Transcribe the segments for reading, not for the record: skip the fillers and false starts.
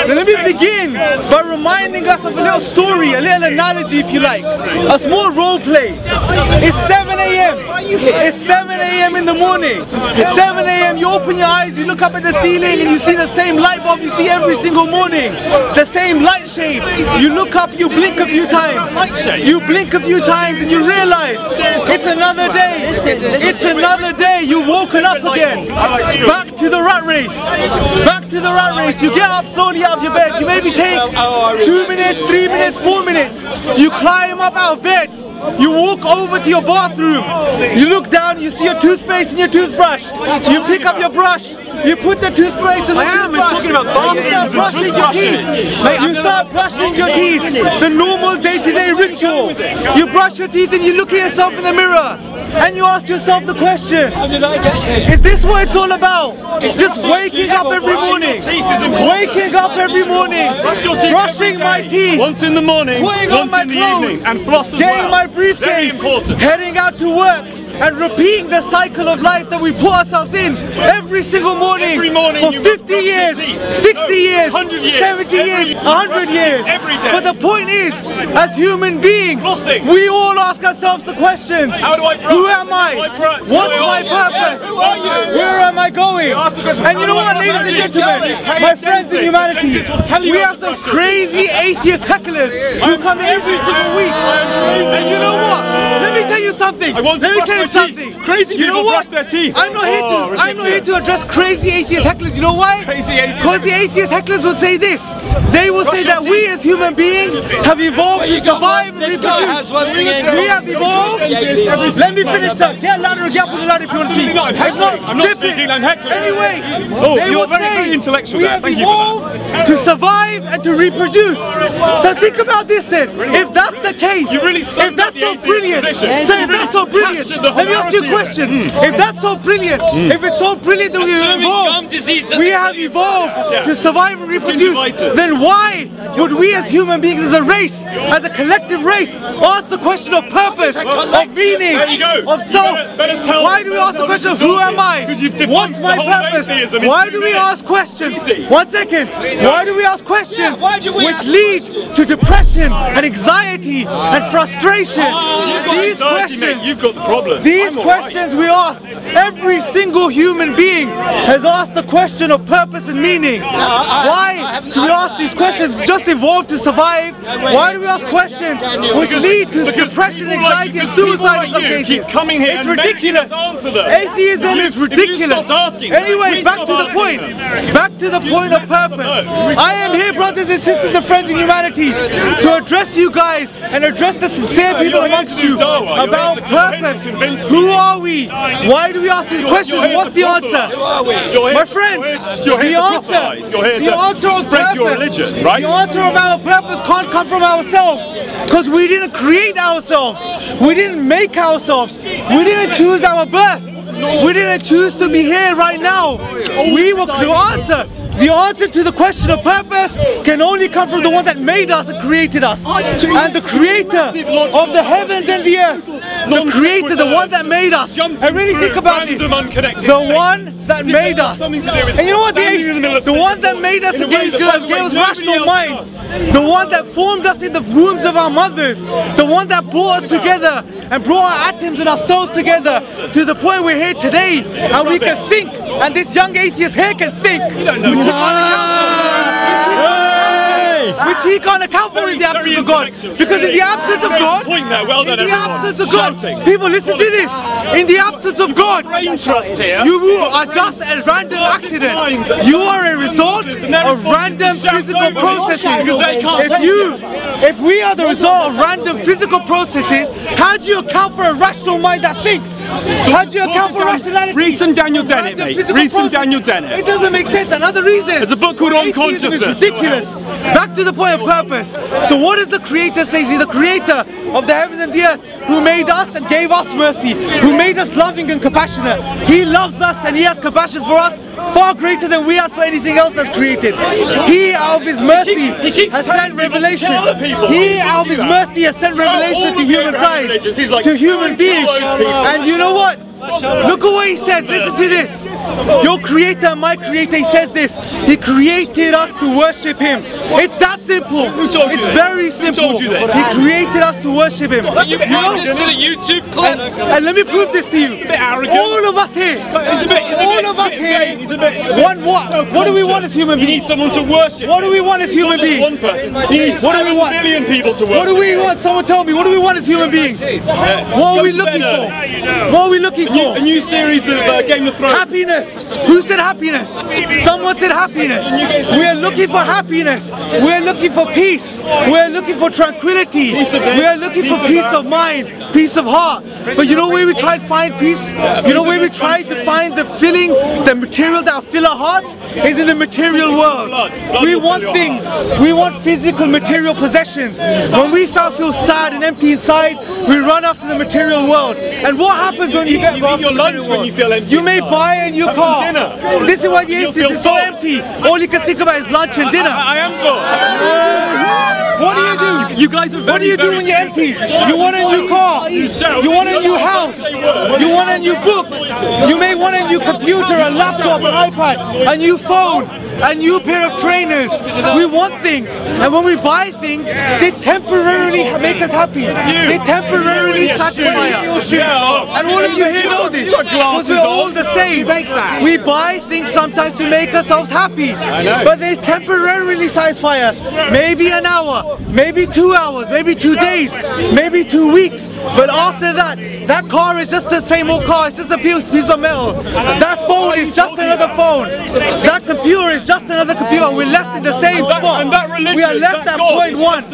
Let me begin by reminding us of a little story, a little analogy if you like, a small role play. It's 7 a.m. It's 7 a.m. in the morning. 7 a.m. you open your eyes, you look up at the ceiling and you see the same light bulb you see every single morning. The same light shade. You look up, you blink a few times. You blink a few times and you realize it's another day. It's another day. You've woken up again. Back to the rat race. Back to the rat race. You get up slowly out of your bed. You maybe take 2 minutes, 3 minutes, 4 minutes. You climb up out of bed. You walk over to your bathroom. You look down, you see your toothpaste and your toothbrush. You pick up your brush. You put the toothpaste on the toothbrush. talking about bathrooms and toothbrushes. You start brushing your teeth. The normal day-to-day ritual. You brush your teeth and you look at yourself in the mirror. And you ask yourself the question, is this what it's all about? Just waking up every morning. Waking up every morning. Brushing my teeth. Once in the morning, putting on once my in the clothes, evening, and floss as getting well. my briefcase, heading out to work, and repeating the cycle of life that we put ourselves in every single morning, for 50 years, 60 years, 70 years, 100 years. But the point is, as human beings, we all ask ourselves the questions, who am I? What's my purpose? Where am I going? And you know what, ladies and gentlemen, my friends in humanity, we have some crazy atheist hecklers who come every single week. And you know what? Let me tell you something. Let me tell you something. Crazy you know people what? brush their teeth. I'm not here to address crazy atheist hecklers. You know why? Because the atheist hecklers will say this. They will say that we as human beings have evolved to survive and reproduce. We have evolved. Let me finish, sir. Get louder, get up on the ladder if you want to speak. I'm not speaking, I'm heckling. Anyway, they will say very intellectual. We have evolved to survive and to reproduce. So think about this then. If that's the case, if that's so brilliant, say if that's so brilliant, let me ask you a question. If that's so brilliant, if it's so brilliant that we have evolved to survive and reproduce, then why would we as human beings, as a race, as a collective race, ask the question of purpose, of meaning, of self? Why do we ask the question of who am I? What's my purpose? Why do we ask questions? 1 second. Why do we ask questions which lead to depression and anxiety and frustration? These questions, you've got the problem. These questions we ask. Every single human being has asked the question of purpose and meaning. Why do we ask these questions? Just evolved to survive. Why do we ask questions which lead to depression, anxiety, and suicide in some cases? It's ridiculous. Atheism is ridiculous. Anyway, back to the point. Back to the point of purpose. I am here, brothers and sisters and friends in humanity, to address you guys and address the sincere people amongst you about purpose. Who are we? Why do we ask these questions? What's the answer? My friends, the answer of purpose, the answer of our purpose can't come from ourselves, because we didn't create ourselves. We didn't make ourselves. We didn't choose our birth. We didn't choose to be here right now. We were the answer. The answer to the question of purpose can only come from the one that made us and created us. And the creator of the heavens and the earth. The creator, the one that made us. And really think about this. The one that made us. And you know what? The one that made us and gave us rational minds. The one that formed us in the wombs of our mothers. The one that brought us together and brought our atoms and our souls together to the point we're here today. And we can think. And this young atheist here can think. Which he can't account for in the absence of God. Because in the absence of God, people listen to this. In the absence of God, you are just a random accident. You are a result of random physical processes. If we are the result of random physical processes, how do you account for a rational mind that thinks? How do you account for rationality? Read some Daniel Dennett, mate. Read some Daniel Dennett. It doesn't make sense. Another reason. There's a book called Unconsciousness. It's ridiculous. Back to the point of purpose. So what does the Creator say? He's the Creator of the heavens and the earth, who made us and gave us mercy, who made us loving and compassionate. He loves us and He has compassion for us far greater than we have for anything else that's created. He, out of His mercy, has sent revelation. He, out of His mercy, has sent revelation to humankind, to human beings. And you know what? Look at what he says. Listen to this. Your creator, my creator, he says this. He created us to worship him. It's that simple. It's very simple. He created us to worship him. You know, to the YouTube clip. And let me prove this to you. All of us here. All of us here. Want what? What do we want as human beings? You need someone to worship. What do we want as human beings? One person. You need What do we want? 7 billion people to worship. What do we want? Someone tell me. What do we want as human beings? What are we looking for? What are we looking for? A new series of Game of Thrones. Happiness. Who said happiness? Someone said happiness. We are looking for happiness. We are looking for peace. We are looking for tranquility. We are looking for peace of mind, peace of heart. But you know where we try to find peace? You know where we try to find the filling, the material that will fill our hearts? Is in the material world. We want things. We want physical material possessions. When we feel sad and empty inside, we run after the material world. And what happens when you get eat your lunch when you feel empty? You may buy a new car. This is why the atheist is so empty. All you can think about is lunch and dinner. I am full. What do you do? You guys are very, What do you do when you're empty? You want a new car. You want a new house. You want a new book. You may want a new computer, a laptop, an iPad, a new phone, a new pair of trainers. We want things. And when we buy things, they temporarily make us happy. They temporarily satisfy us. And all of you here know this. Because we're all the same. We buy things sometimes to make ourselves happy. But they temporarily satisfy us. Maybe an hour, maybe 2 hours, maybe 2 days, maybe 2 weeks. But after that, that car is just the same old car. It's just a piece of metal. That phone is just another phone. That computer is just another computer. We're left in the same spot. We are left at point one.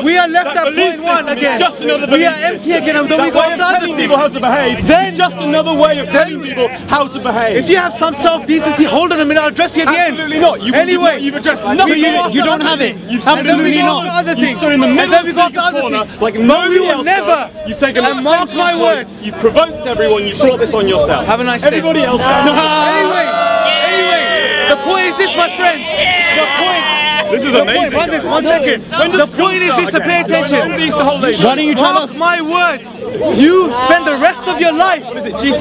We are left at point one again. We are empty again, and then we go after other things. How to behave. Then just another way of telling people how to behave. If you have some self-decency, hold on a minute. I'll address you at the end. Absolutely not. Anyway, you've addressed nothing. You don't have it. And then we go after other things. And then we go after other things. Like no, we will never. You've taken and mark my words. You've provoked everyone. You've brought this on yourself. Have a nice day. Everybody else. Anyway, the point is this, my friends. The point. This is amazing. Run this 1 second. The point is this, to pay attention. Mark my words. You spend the rest of your life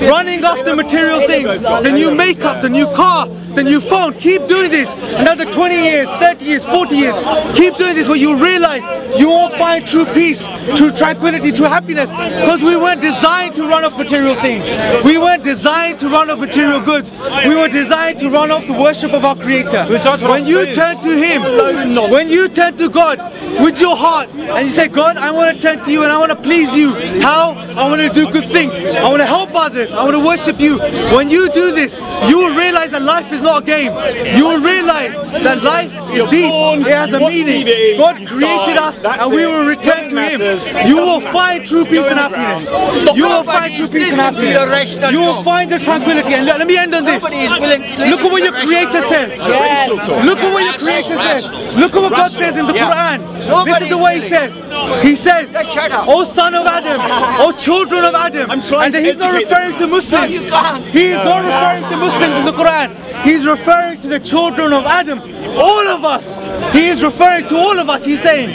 running after material things. The new makeup, the new car, the new phone. Keep doing this. Another 20 years, 30 years, 40 years. Keep doing this where you realize you won't find true peace, true tranquility, true happiness. Because we weren't designed to run off material things. We weren't designed to run off material goods. We were designed to run off the worship of our Creator. When you turn to Him, when you turn to God with your heart and you say, God, I want to turn to you and I want to please you. How? I want to do good things. I want to help others. I want to worship you. When you do this, you will realize that life is not a game. You will realize that life is deep. It has a meaning. God created us and we will return to Him. You will find true peace and happiness. You will find true peace and happiness. You will find the tranquility. And let me end on this. Look at what your Creator says. Look at what your Creator says. Look at what God says in the Quran. Listen to what He says. He says, O son of Adam, O children of Adam. And He's not referring to Muslims. He is not referring to Muslims in the Quran. He's referring to the children of Adam. All of us. He is referring to all of us. He's saying,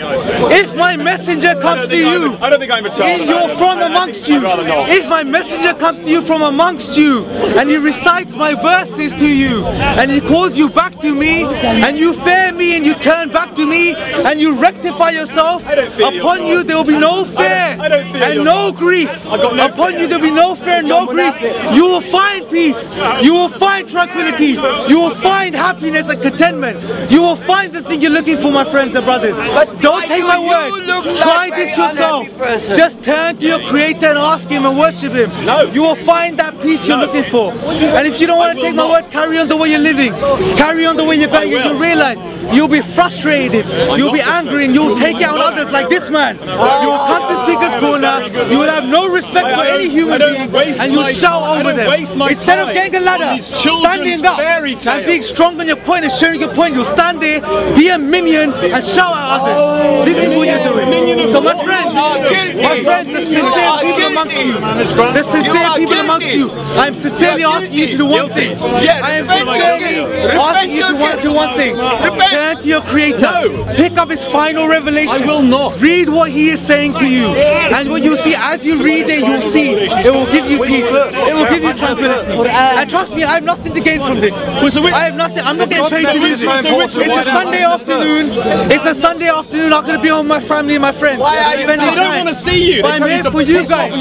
if my messenger comes to you, I don't think I'm a child. you're from amongst you. If my messenger comes to you from amongst you, and he recites my verses to you, and he calls you back to me, and you fear me, and you turn back to me, and you rectify yourself, upon you there will be no fear and no grief. Upon you there will be no fear and no grief. You will find peace. You will find tranquility. You will find happiness and contentment. You will find the thing you're looking for, my friends and brothers. Don't take my word. Try this yourself. Just turn to your Creator and ask Him and worship Him. You will find that peace you're looking for. And if you don't want to take my word, carry on the way you're living. Carry on the way you're going, and you'll realize you'll be frustrated, you'll be angry, and you'll take it out on others like this man. You will come to Speaker's Corner, you will have no respect for any human being, and you'll shout over them. Instead of getting a ladder, standing up and being strong on your point and sharing your point, you'll stand there, be a minion, and shout at others. This is what you're doing. So my friends, the sincere people amongst you, the sincere people amongst you, I am sincerely asking you to do one thing. I am sincerely asking you to do one thing. Turn to your Creator. Pick up His final revelation. I will not. Read what He is saying to you. And what you see, as you read it, you'll see it will give you peace. It will give you tranquility. And trust me, I have nothing to gain from this. I have nothing. I'm not getting paid to do this. It's a Sunday afternoon. It's a Sunday afternoon. I'm going to be with my family and my friends. They don't want to see you. But I'm here for you guys.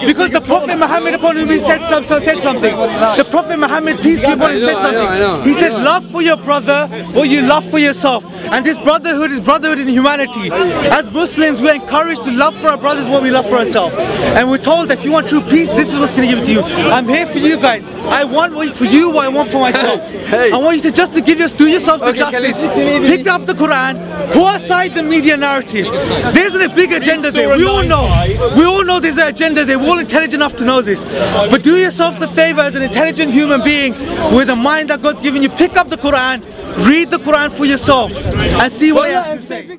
Because the Prophet Muhammad, upon whom he said something. The Prophet Muhammad, peace be upon him, said something. He said, love for your brother what you love for yourself. And this brotherhood is brotherhood in humanity. As Muslims, we're encouraged to love for our brothers what we love for ourselves. And we're told that if you want true peace, this is what's going to give it to you. I'm here for you guys. I want for you what I want for myself. I want you to just to do yourself the justice. Pick up the Quran, put aside the media narrative. There's a big agenda there. We all know there's an agenda there. We're all intelligent enough to know this. But do yourself the favor as an intelligent human being with a mind that God's given you. Pick up the Quran, read the Quran for yourselves and see what it has to say.